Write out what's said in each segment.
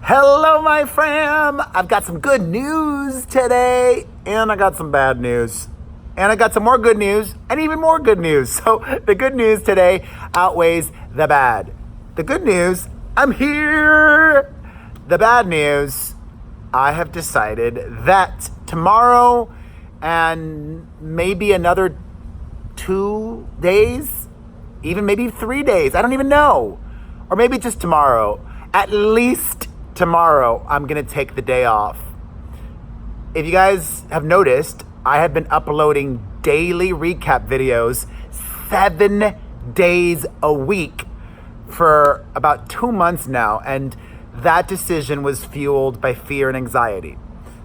Hello, my fam. I've got some good news today, and I got some bad news. And I got some more good news, and even more good news. So the good news today outweighs the bad. The good news, I'm here. The bad news, I have decided that tomorrow and maybe another 2 days, even maybe 3 days, I don't even know. Or maybe just tomorrow. At least tomorrow, I'm gonna take the day off. If you guys have noticed, I have been uploading daily recap videos 7 days a week for about 2 months now, and that decision was fueled by fear and anxiety.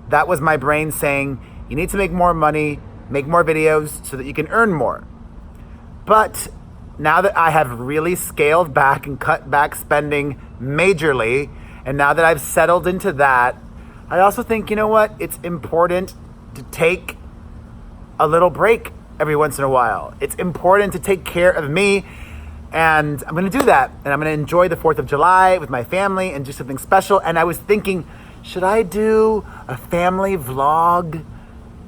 That was my brain saying, you need to make more money, make more videos so that you can earn more. But now that I have really scaled back and cut back spending majorly, and now that I've settled into that, I also think, you know what? It's important to take a little break every once in a while. It's important to take care of me, and I'm gonna do that. And I'm gonna enjoy the 4th of July with my family and do something special. And I was thinking, should I do a family vlog?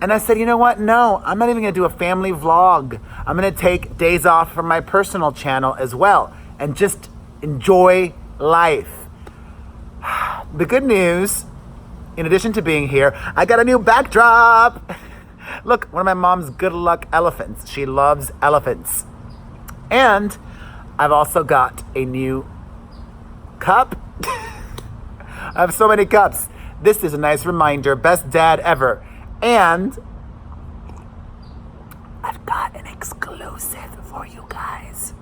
And I said, you know what? No, I'm not even gonna do a family vlog. I'm gonna take days off from my personal channel as well and just enjoy life. The good news, in addition to being here, I got a new backdrop. Look, one of my mom's good luck elephants. She loves elephants. And I've also got a new cup. I have so many cups. This is a nice reminder, best dad ever. And I've got an exclusive for you guys,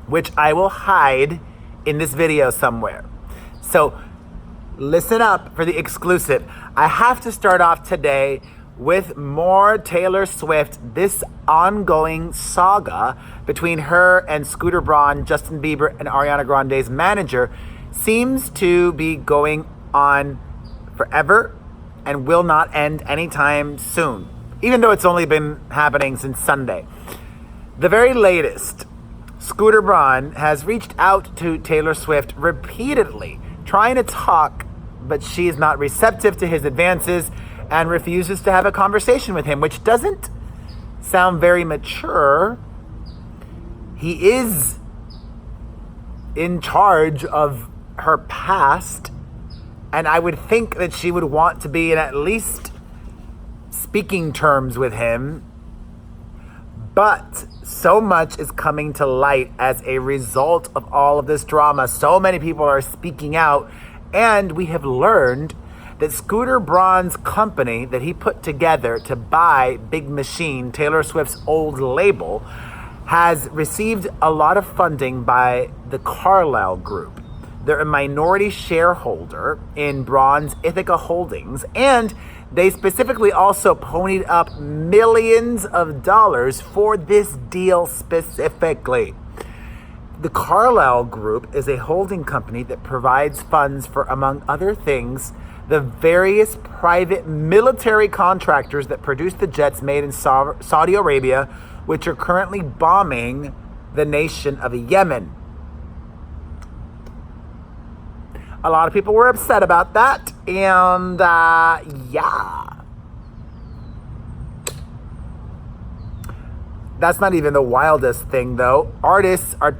which I will hide in this video somewhere. So listen up for the exclusive. I have to start off today with more Taylor Swift, this ongoing saga between her and Scooter Braun, Justin Bieber, and Ariana Grande's manager seems to be going on forever and will not end anytime soon, even though it's only been happening since Sunday. The very latest, Scooter Braun has reached out to Taylor Swift repeatedly, trying to talk, but she is not receptive to his advances and refuses to have a conversation with him, which doesn't sound very mature. He is in charge of her past, and I would think that she would want to be in at least speaking terms with him. But so much is coming to light as a result of all of this drama. So many people are speaking out, and we have learned that Scooter Braun's company that he put together to buy Big Machine, Taylor Swift's old label, has received a lot of funding by the Carlyle Group. They're a minority shareholder in Braun's Ithaca Holdings, and they specifically also ponied up millions of dollars for this deal specifically. The Carlyle Group is a holding company that provides funds for, among other things, the various private military contractors that produce the jets made in Saudi Arabia, which are currently bombing the nation of Yemen. A lot of people were upset about that, and yeah. That's not even the wildest thing, though. Artists are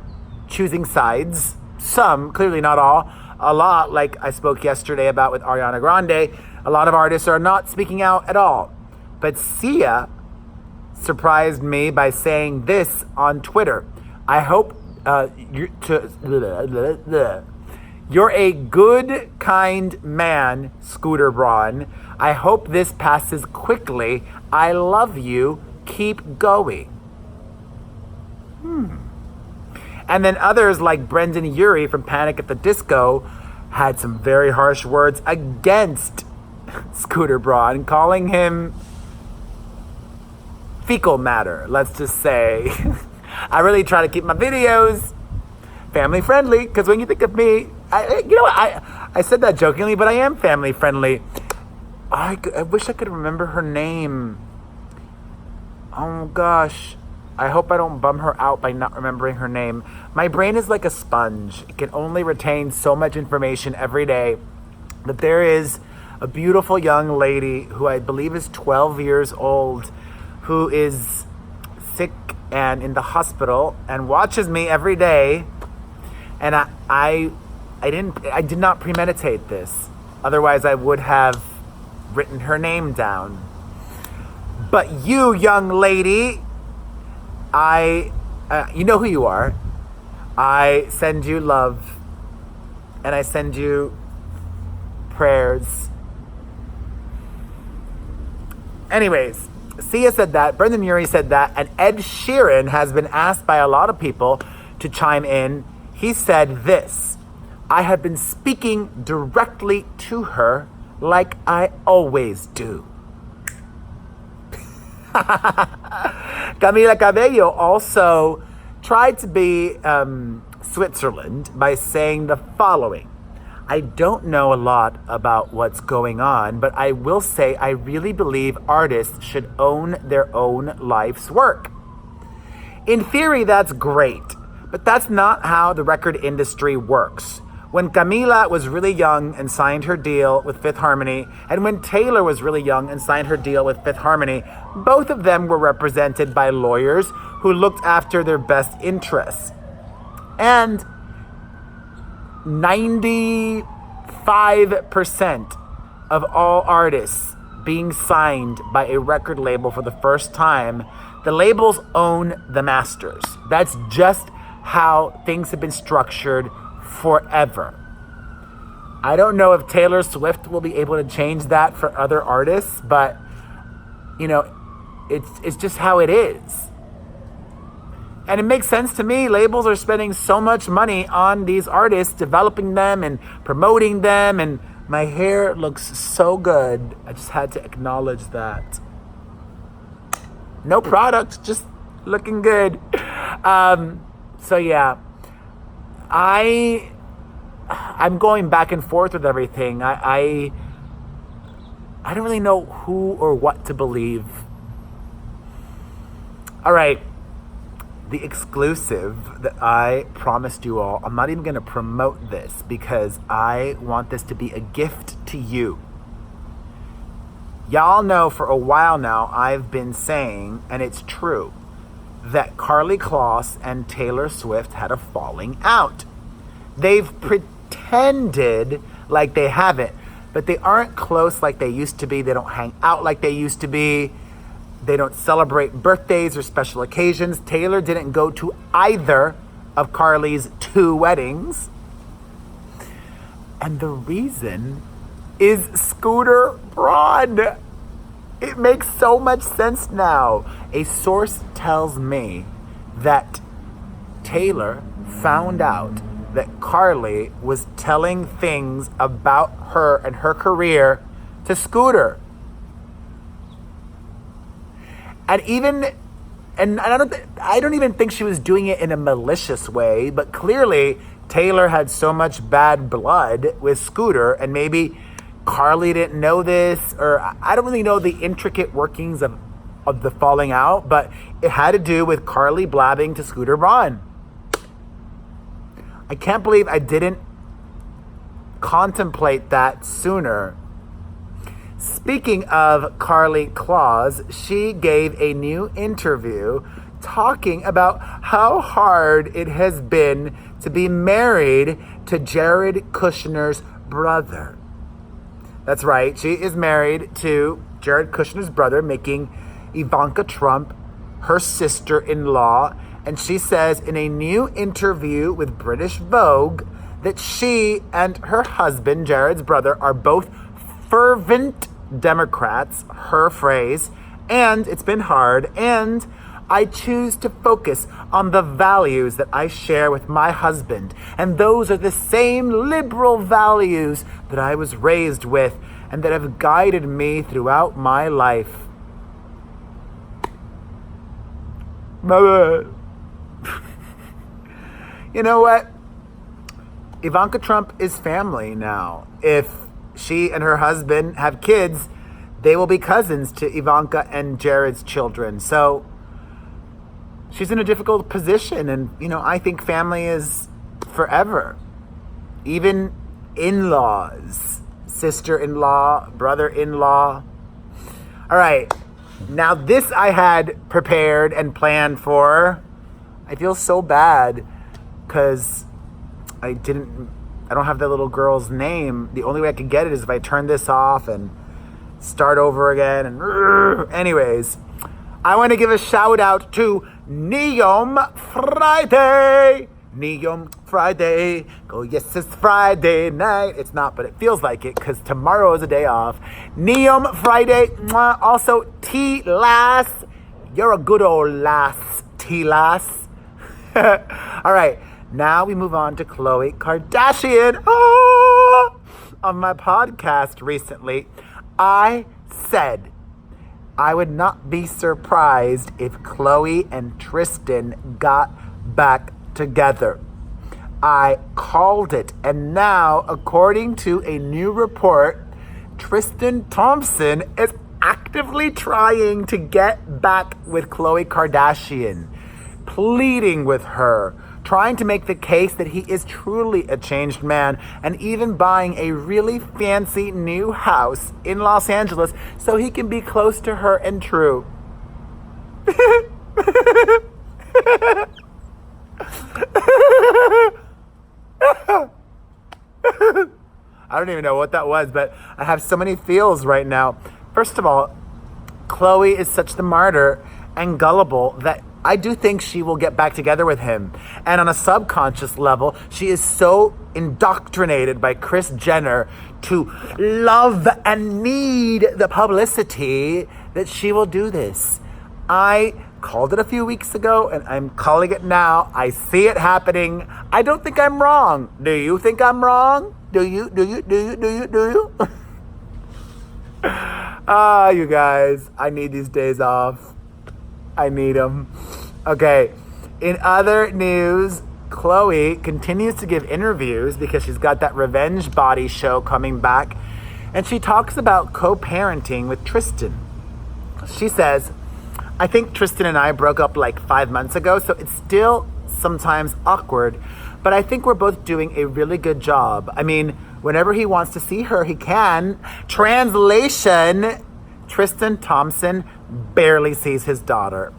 choosing sides. Some, clearly not all. A lot, like I spoke yesterday about with Ariana Grande, a lot of artists are not speaking out at all. But Sia surprised me by saying this on Twitter. I hope you're a good, kind man, Scooter Braun. I hope this passes quickly. I love you. Keep going. And then others like Brendan Urie from Panic at the Disco had some very harsh words against Scooter Braun, calling him fecal matter, let's just say. I really try to keep my videos family friendly, because when you think of me, I said that jokingly, but I am family friendly. I wish I could remember her name. Oh gosh. I hope I don't bum her out by not remembering her name. My brain is like a sponge. It can only retain so much information every day. that there is a beautiful young lady who I believe is 12 years old who is sick and in the hospital and watches me every day. And I did not premeditate this. Otherwise, I would have written her name down. But you, young lady, you know who you are. I send you love, and I send you prayers. Anyways, Sia said that, Brendan Urie said that, and Ed Sheeran has been asked by a lot of people to chime in. He said this: I have been speaking directly to her like I always do. Camila Cabello also tried to be Switzerland by saying the following: I don't know a lot about what's going on, but I will say I really believe artists should own their own life's work. In theory, that's great, but that's not how the record industry works. When Camila was really young and signed her deal with Fifth Harmony, and when Taylor was really young and signed her deal with Fifth Harmony, both of them were represented by lawyers who looked after their best interests. And 95% of all artists being signed by a record label for the first time, the labels own the masters. That's just how things have been structured forever. I don't know if Taylor Swift will be able to change that for other artists, but it's just how it is. And it makes sense to me. Labels are spending so much money on these artists, developing them and promoting them, and my hair looks so good. I just had to acknowledge that. No product, just looking good. So yeah, I'm going back and forth with everything. I don't really know who or what to believe. All right, the exclusive that I promised you all. I'm not even going to promote this because I want this to be a gift to you. Y'all know for a while now I've been saying, and it's true, that Karlie Kloss and Taylor Swift had a falling out. They've pretended like they haven't, but they aren't close like they used to be. They don't hang out like they used to be. They don't celebrate birthdays or special occasions. Taylor didn't go to either of Karlie's 2 weddings. And the reason is Scooter Braun. It makes so much sense now. A source tells me that Taylor found out that Karlie was telling things about her and her career to Scooter. And I don't even think she was doing it in a malicious way, but clearly Taylor had so much bad blood with Scooter, and maybe Karlie didn't know this, or I don't really know the intricate workings of the falling out, but it had to do with Karlie blabbing to Scooter Braun. I can't believe I didn't contemplate that sooner. Speaking of Karlie Kloss, she gave a new interview talking about how hard it has been to be married to Jared Kushner's brother. That's right, she is married to Jared Kushner's brother, making Ivanka Trump her sister-in-law. And she says in a new interview with British Vogue that she and her husband, Jared's brother, are both fervent Democrats, her phrase, and it's been hard, and I choose to focus on the values that I share with my husband, and those are the same liberal values that I was raised with and that have guided me throughout my life. You know what? Ivanka Trump is family now. If she and her husband have kids, they will be cousins to Ivanka and Jared's children. So she's in a difficult position, and I think family is forever, even in-laws. sister-in-law, brother-in-law. All right, now this I had prepared and planned for. I feel so bad because I don't have that little girl's name. The only way I could get it is if I turn this off and start over again. And anyways, I want to give a shout out to Neom Friday. Neom Friday. Oh, yes, it's Friday night. It's not, but it feels like it because tomorrow is a day off. Neom Friday. Mwah. Also, T-Lass. You're a good old lass, T-Lass. All right. Now we move on to Khloe Kardashian. Ah! On my podcast recently, I said I would not be surprised if Khloe and Tristan got back together. I called it, and now, according to a new report, Tristan Thompson is actively trying to get back with Khloe Kardashian, pleading with her, trying to make the case that he is truly a changed man, and even buying a really fancy new house in Los Angeles so he can be close to her and true. I don't even know what that was, but I have so many feels right now. First of all, Khloe is such the martyr and gullible that I do think she will get back together with him. And on a subconscious level, she is so indoctrinated by Kris Jenner to love and need the publicity that she will do this. I called it a few weeks ago and I'm calling it now. I see it happening. I don't think I'm wrong. Do you think I'm wrong? Do you? You guys, I need these days off. I need them. Okay, in other news, Khloe continues to give interviews because she's got that revenge body show coming back. And she talks about co-parenting with Tristan. She says, I think Tristan and I broke up like 5 months ago, so it's still sometimes awkward, but I think we're both doing a really good job. I mean, whenever he wants to see her, he can. Translation, Tristan Thompson barely sees his daughter.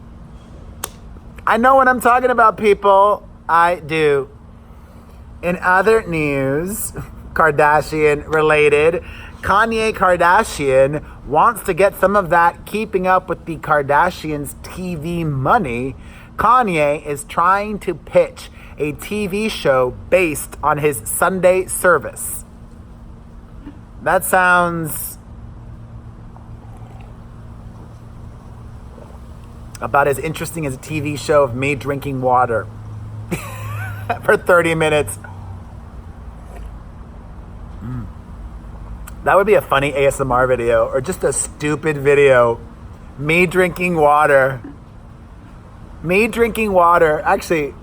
I know what I'm talking about, people. I do. In other news, Kardashian related, Kanye Kardashian wants to get some of that keeping up with the Kardashians TV money. Kanye is trying to pitch a TV show based on his Sunday service. That sounds about as interesting as a TV show of me drinking water for 30 minutes. That would be a funny ASMR video, or just a stupid video. Me drinking water. Me drinking water. Actually,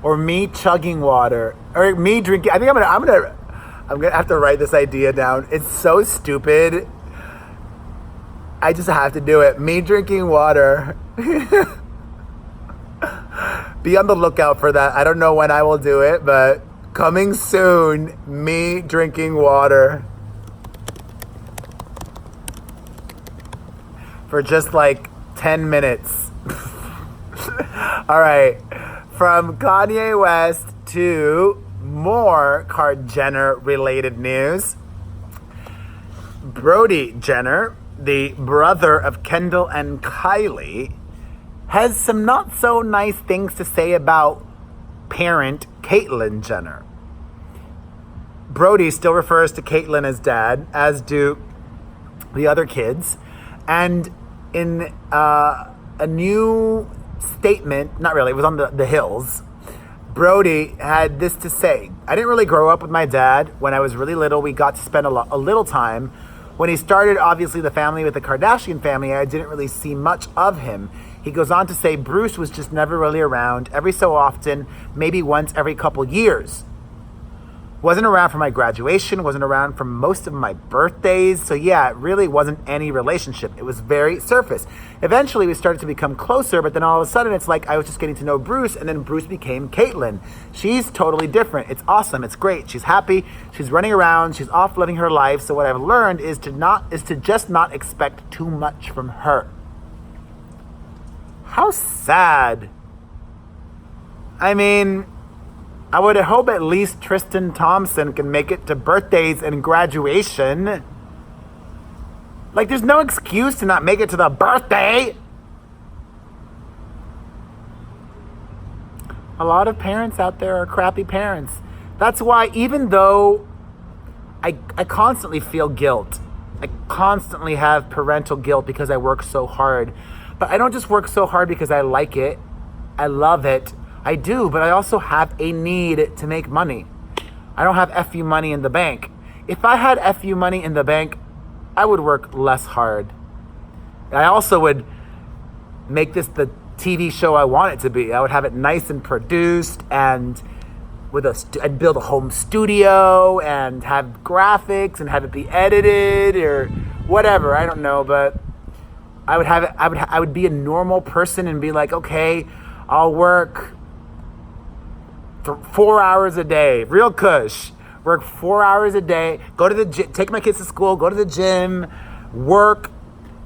or me chugging water. Or me drinking. I think I'm gonna have to write this idea down. It's so stupid. I just have to do it. Me drinking water. Be on the lookout for that. I don't know when I will do it, but coming soon, me drinking water. For just like 10 minutes. All right. From Kanye West to more Jenner related news. Brody Jenner, the brother of Kendall and Kylie, has some not so nice things to say about parent Caitlyn Jenner. Brody still refers to Caitlyn as dad, as do the other kids. And in a new statement, not really, it was on the Hills, Brody had this to say. I didn't really grow up with my dad. When I was really little, we got to spend a little time. When he started, obviously, the family with the Kardashian family, I didn't really see much of him. He goes on to say Bruce was just never really around, every so often, maybe once every couple years. Wasn't around for my graduation, wasn't around for most of my birthdays. So yeah, it really wasn't any relationship. It was very surface. Eventually we started to become closer, but then all of a sudden it's like I was just getting to know Bruce, and then Bruce became Caitlyn. She's totally different. It's awesome. It's great. She's happy. She's running around. She's off living her life. So what I've learned is to just not expect too much from her. How sad. I mean, I would hope at least Tristan Thompson can make it to birthdays and graduation. Like, there's no excuse to not make it to the birthday. A lot of parents out there are crappy parents. That's why, even though I constantly feel guilt, I constantly have parental guilt because I work so hard. But I don't just work so hard because I like it. I love it. I do, but I also have a need to make money. I don't have FU money in the bank. If I had FU money in the bank, I would work less hard. I also would make this the TV show I want it to be. I would have it nice and produced, and I'd build a home studio and have graphics and have it be edited or whatever. I don't know, but I would have it. I would be a normal person and be like, okay, I'll work 4 hours a day, real cush. Work 4 hours a day, go to the gym, take my kids to school, go to the gym, work,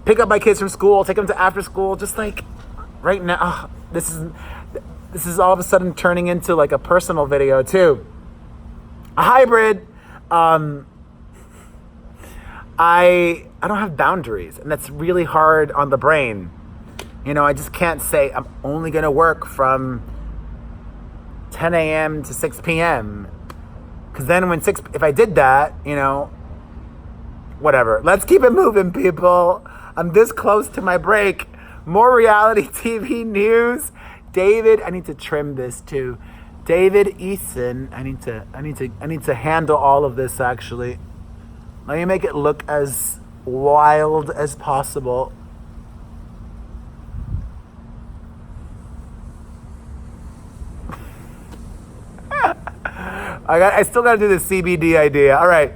pick up my kids from school, take them to after school. Just like right now, this is all of a sudden turning into like a personal video too. A hybrid. I don't have boundaries, and that's really hard on the brain. You know, I just can't say I'm only gonna work from 10 a.m. to 6 p.m. Because then if I did that, you know, whatever. Let's keep it moving, people. I'm this close to my break. More reality TV news. David, I need to trim this too. David Eason, I need to handle all of this actually. Let me make it look as wild as possible. I still got to do the CBD idea. All right.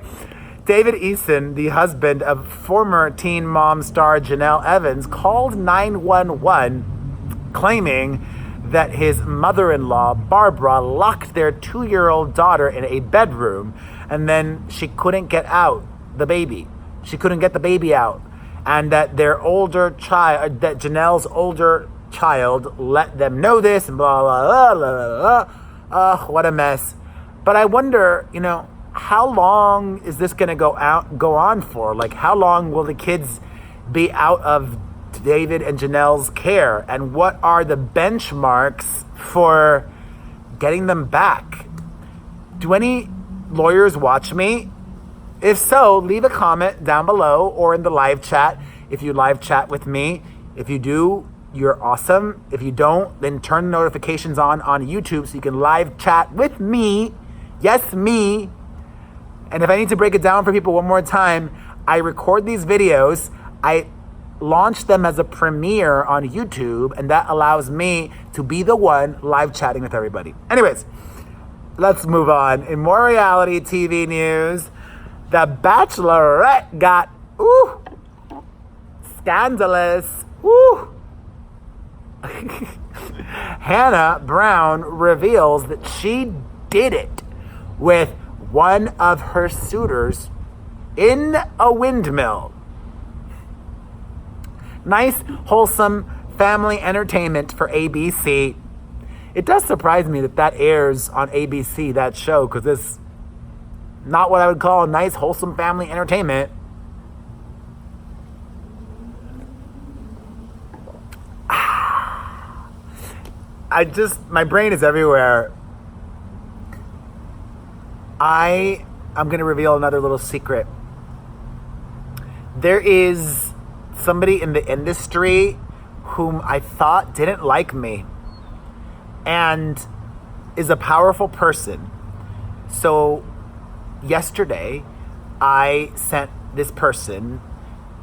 David Eason, the husband of former Teen Mom star JENELLE EVANS, called 911 claiming that his mother-in-law, Barbara, locked their 2-year-old daughter in a bedroom, and then she couldn't get out the baby. She couldn't get the baby out. And that their older child, that JENELLE's older child let them know this, and blah, blah, blah, blah, blah. What a mess. But I wonder, you know, how long is this going to go on for? Like, how long will the kids be out of David and JENELLE's care? And what are the benchmarks for getting them back? Do any lawyers watch me? If so, leave a comment down below or in the live chat if you live chat with me. If you do, you're awesome. If you don't, then turn the notifications on YouTube so you can live chat with me. Yes, me. And if I need to break it down for people one more time, I record these videos, I launch them as a premiere on YouTube, and that allows me to be the one live chatting with everybody. Anyways, let's move on. In more reality TV news, the Bachelorette got, scandalous. Hannah Brown reveals that she did it with one of her suitors in a windmill. Nice, wholesome family entertainment for ABC. It does surprise me that airs on ABC, that show, because it's not what I would call a nice, wholesome family entertainment. My brain is everywhere. I'm going to reveal another little secret. There is somebody in the industry whom I thought didn't like me and is a powerful person. So yesterday, I sent this person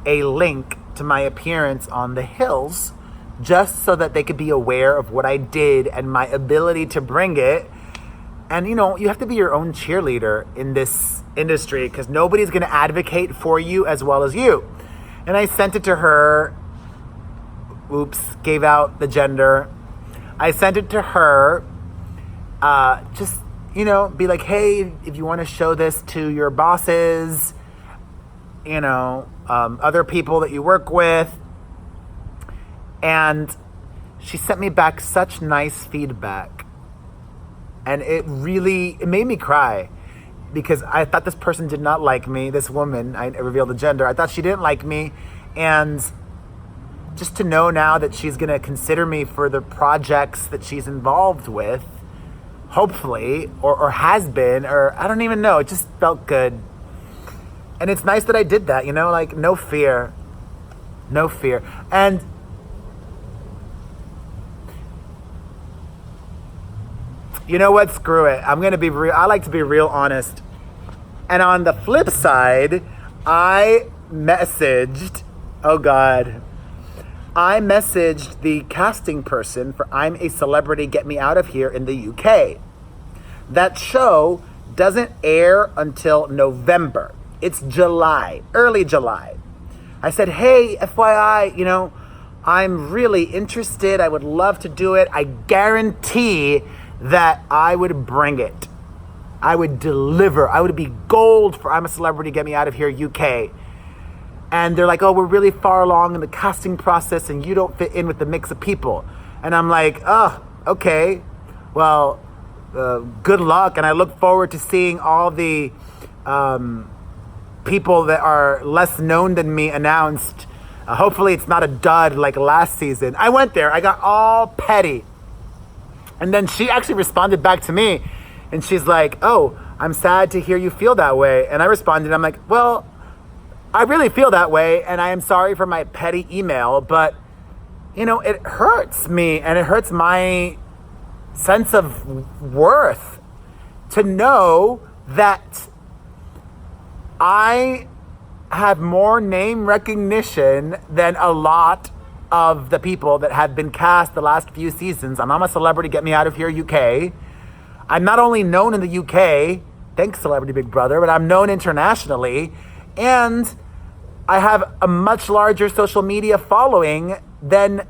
a link to my appearance on The Hills just so that they could be aware of what I did and my ability to bring it. And you have to be your own cheerleader in this industry because nobody's going to advocate for you as well as you. And I sent it to her. Oops, gave out the gender. I sent it to her. Just, be like, hey, if you want to show this to your bosses, other people that you work with. And she sent me back such nice feedback. And it made me cry because I thought this person did not like me. This woman, I revealed the gender. I thought she didn't like me. And just to know now that she's going to consider me for the projects that she's involved with, hopefully, or has been, or I don't even know. It just felt good. And it's nice that I did that, like no fear. No fear. And you know what? Screw it. I'm going to be real. I like to be real honest. And on the flip side, I messaged the casting person for I'm a Celebrity, Get Me Out of Here in the UK. That show doesn't air until November. It's July, early July. I said, hey, FYI, I'm really interested. I would love to do it. I guarantee that I would bring it. I would deliver. I would be gold for I'm a Celebrity, Get Me Out of Here, UK. And they're like, oh, we're really far along in the casting process and you don't fit in with the mix of people. And I'm like, oh, okay. Well, good luck. And I look forward to seeing all the people that are less known than me announced. Hopefully it's not a dud like last season. I went there. I got all petty. And then she actually responded back to me. And she's like, oh, I'm sad to hear you feel that way. And I responded, I'm like, well, I really feel that way. And I am sorry for my petty email. But, it hurts me. And it hurts my sense of worth to know that I have more name recognition than a lot of the people that have been cast the last few seasons. I'm a Celebrity, Get Me Out of Here, UK. I'm not only known in the UK, thanks Celebrity Big Brother, but I'm known internationally. And I have a much larger social media following than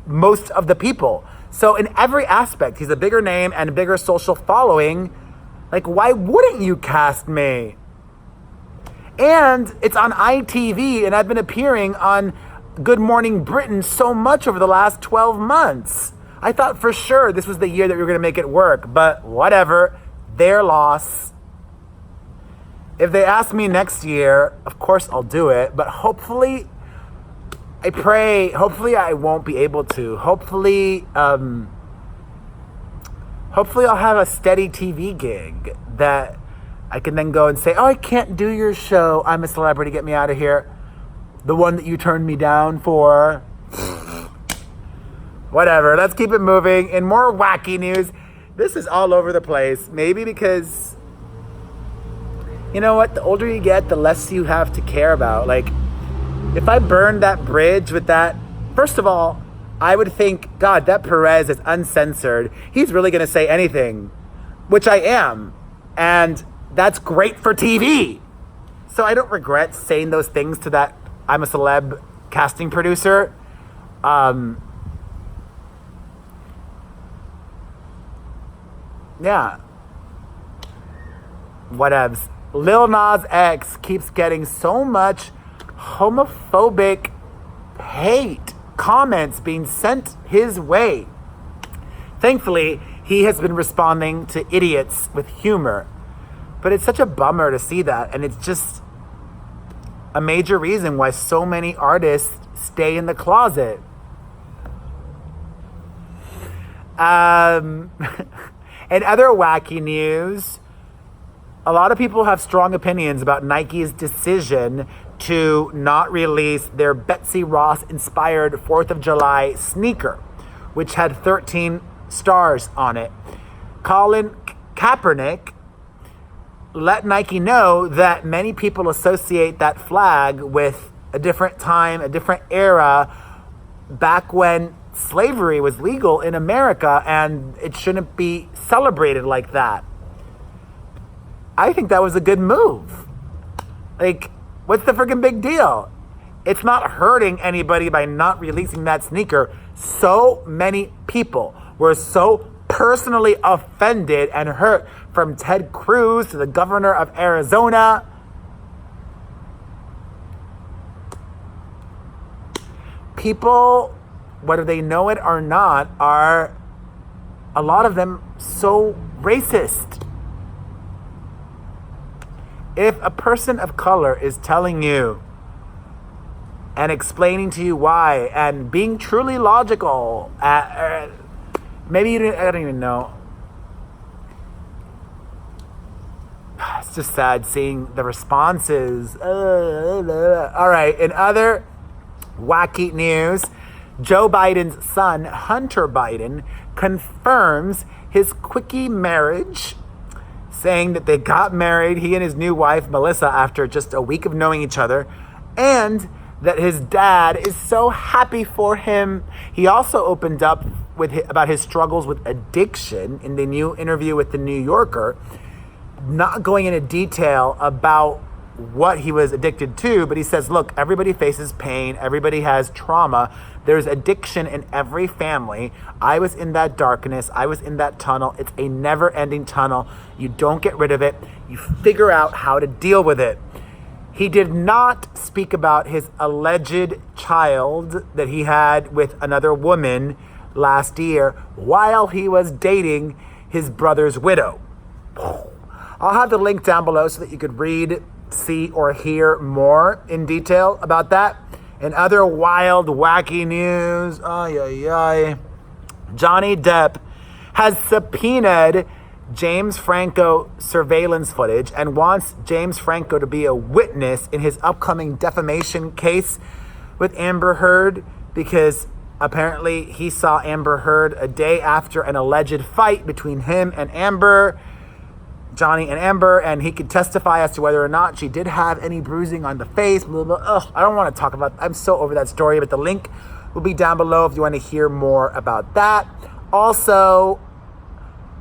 most of the people. So in every aspect, he's a bigger name and a bigger social following. Like, why wouldn't you cast me? And it's on ITV, and I've been appearing on Good Morning Britain so much over the last 12 months. I thought for sure this was the year that we were going to make it work, but whatever, their loss. If they ask me next year, of course I'll do it, but hopefully, hopefully I won't be able to. Hopefully I'll have a steady TV gig that I can then go and say, oh, I can't do your show. I'm a Celebrity, Get Me Out of Here. The one that you turned me down for. Whatever, let's keep it moving. In more wacky news, this is all over the place. Maybe because, you know what? The older you get, the less you have to care about. Like, if I burned that bridge with that, first of all, I would think, God, that Perez is uncensored. He's really going to say anything, which I am. And that's great for TV. So I don't regret saying those things to that I'm a Celeb casting producer. Yeah. Whatevs. LIL NAS X keeps getting so much homophobic hate comments being sent his way. Thankfully, he has been responding to idiots with humor. But it's such a bummer to see that. And it's just a major reason why so many artists stay in the closet. And other wacky news, a lot of people have strong opinions about Nike's decision to not release their Betsy Ross inspired 4th of July sneaker, which had 13 stars on it. Colin Kaepernick let Nike know that many people associate that flag with a different time, a different era, back when slavery was legal in America and it shouldn't be celebrated like that. I think that was a good move. Like, what's the freaking big deal? It's not hurting anybody by not releasing that sneaker. So many people were so personally offended and hurt, from Ted Cruz to the governor of Arizona. People, whether they know it or not, are, a lot of them, so racist. If a person of color is telling you and explaining to you why and being truly logical, maybe you didn't, I don't even know. It's just sad seeing the responses. All right, in other wacky news, Joe Biden's son, Hunter Biden, confirms his quickie marriage, saying that they got married, he and his new wife, Melissa, after just a week of knowing each other, and that his dad is so happy for him. He also opened up about his struggles with addiction in the new interview with The New Yorker, not going into detail about what he was addicted to, but he says, look, everybody faces pain, everybody has trauma, there's addiction in every family. I was in that darkness, I was in that tunnel. It's a never-ending tunnel. You don't get rid of it, you figure out how to deal with it. He did not speak about his alleged child that he had with another woman last year while he was dating his brother's widow. I'll have the link down below so that you could read, see, or hear more in detail about that. In other wild, wacky news, Johnny Depp has subpoenaed James Franco surveillance footage and wants James Franco to be a witness in his upcoming defamation case with Amber Heard, because apparently he saw Amber Heard a day after an alleged fight between him and Amber, Johnny and Amber, and he could testify as to whether or not she did have any bruising on the face, blah, blah, blah. Ugh, I don't want to talk about, I'm so over that story, but the link will be down below if you want to hear more about that. Also,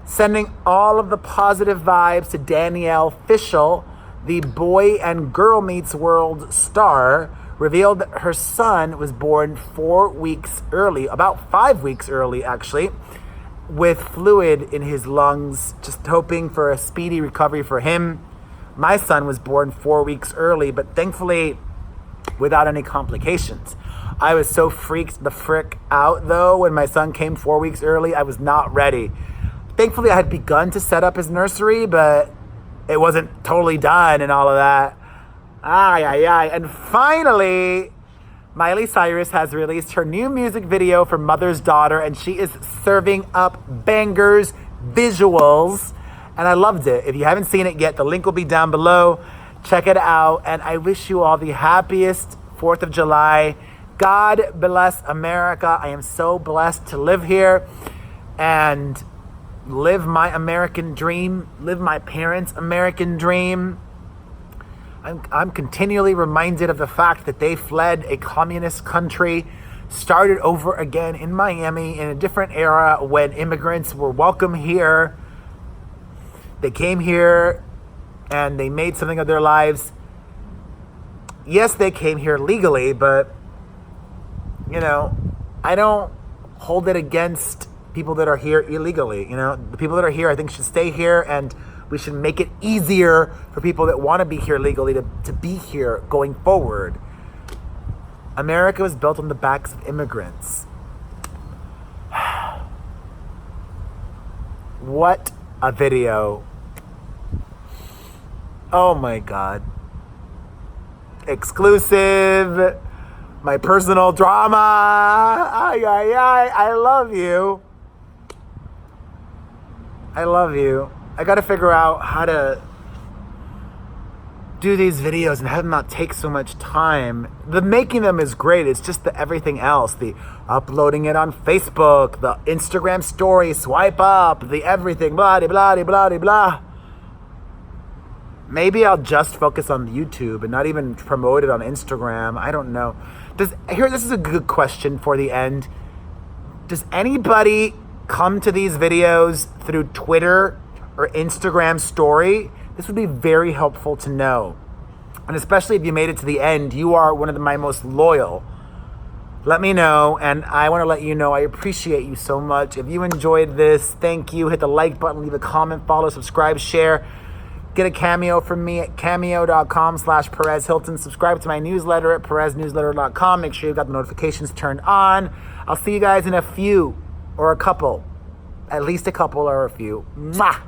sending all of the positive vibes to Danielle Fishel, the Boy and Girl Meets World star, revealed that her son was born 4 weeks early, about 5 weeks early actually, with fluid in his lungs, just hoping for a speedy recovery for him. My son was born 4 weeks early, but thankfully without any complications. I was so freaked the frick out though when my son came 4 weeks early. I was not ready. Thankfully, I had begun to set up his nursery, but it wasn't totally done and all of that. And finally, Miley Cyrus has released her new music video for Mother's Daughter, and she is serving up bangers, visuals, and I loved it. If you haven't seen it yet, the link will be down below. Check it out, and I wish you all the happiest 4th of July. God bless America. I am so blessed to live here and live my American dream, live my parents' American dream. I'm continually reminded of the fact that they fled a communist country, started over again in Miami in a different era when immigrants were welcome here. They came here and they made something of their lives. Yes, they came here legally, but, you know, I don't hold it against people that are here illegally. You know, the people that are here, I think, should stay here, and we should make it easier for people that want to be here legally to be here going forward. America was built on the backs of immigrants. What a video. Oh my God. Exclusive. My personal drama. I love you. I love you. I gotta figure out how to do these videos and have them not take so much time. The making them is great. It's just the everything else. The uploading it on Facebook, the Instagram story, swipe up, the everything, blah, blah, blah, blah, blah. Maybe I'll just focus on YouTube and not even promote it on Instagram. I don't know. This is a good question for the end. Does anybody come to these videos through Twitter or Instagram story? This would be very helpful to know. And especially if you made it to the end, you are one of my most loyal. Let me know, and I want to let you know I appreciate you so much. If you enjoyed this, thank you. Hit the like button, leave a comment, follow, subscribe, share. Get a cameo from me at cameo.com/Perez Hilton. Subscribe to my newsletter at PerezNewsletter.com. Make sure you've got the notifications turned on. I'll see you guys in a few or a couple. At least a couple or a few. Mwah!